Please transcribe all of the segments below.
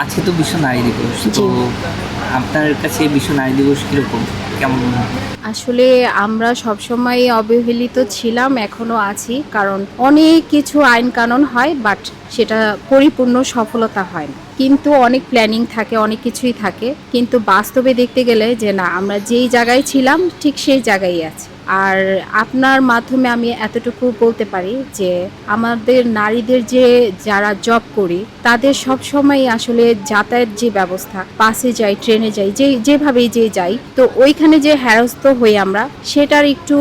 আজকে তো বিশ্ব নারী দিবস। জি। তো আপনার কাছে বিশ্ব নারী দিবস কিরকম? কেমন মনে হয়? আসলে আমরা সবসময় অবহেলিত ছিলাম, এখনো আছি। কারণ অনেক কিছু আইন কানুন হয়, বাট সেটা পরিপূর্ণ সফলতা হয় না। কিন্তু অনেক প্ল্যানিং থাকে, অনেক কিছুই থাকে। কিন্তু বাস্তবে দেখতে গেলে যে না, আমরা যেই জায়গায় ছিলাম ঠিক সেই জায়গায় আছি। আর আপনার মাধ্যমে আমি এতটুকু বলতে পারি যে আমাদের নারীদের যে যারা জব করি তাদের সবসময় আসলে যাতায়াত যে ব্যবস্থা, বাসে যাই, ট্রেনে যাই, যেভাবেই যে যাই, তো ওইখানে যে হ্যারস্ত হই আমরা, সেটার একটু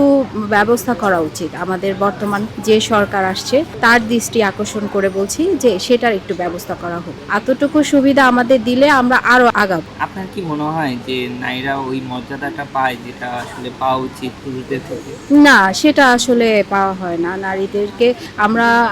ব্যবস্থা করা উচিত। আমাদের বর্তমান যে সরকার আসছে তার দৃষ্টি আকর্ষণ করে বলছি যে সেটার একটু ব্যবস্থা করা হোক। এতটুকু সুবিধা আমাদের দিলে আমরা আরো আগাবো। আপনার কি মনে হয় যে নারীরা ওই মর্যাদাটা পায় যেটা আসলে পাওয়া উচিত পুরুষদের থেকে? না, সেটা আসলে পাওয়া হয় না নারীদেরকে।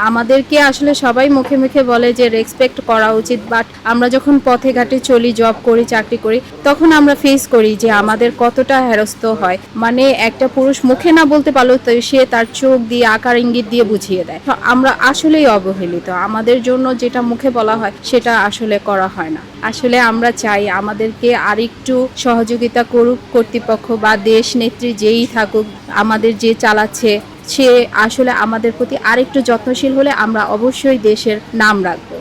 আমাদেরকে আসলে সবাই মুখে মুখে বলে যে রেসপেক্ট করা উচিত, বাট আমরা যখন পথে ঘাটে চলি, জব করি, চাকরি করি, তখন আমরা ফেস করি যে আমাদের কতটা হেনস্থ হয়। মানে একটা পুরুষ মুখে না বলতে পারলেও তো সে তার চোখ দিয়ে, আকার ইঙ্গিত দিয়ে বুঝিয়ে দেয়। তো আমরা আসলেই অবহেলিত। আমাদের জন্য যেটা মুখে বলা হয় সেটা আসলে করা হয় না। আসলে আমরা চাই আমাদেরকে আরেকটু সহযোগিতা করুক কর্তৃপক্ষ বা দেশ নেত্রী যেই থাকুক, আমাদের যে চালাচ্ছে সে আসলে আমাদের প্রতি আরেকটু যত্নশীল হলে আমরা অবশ্যই দেশের নাম রাখবো।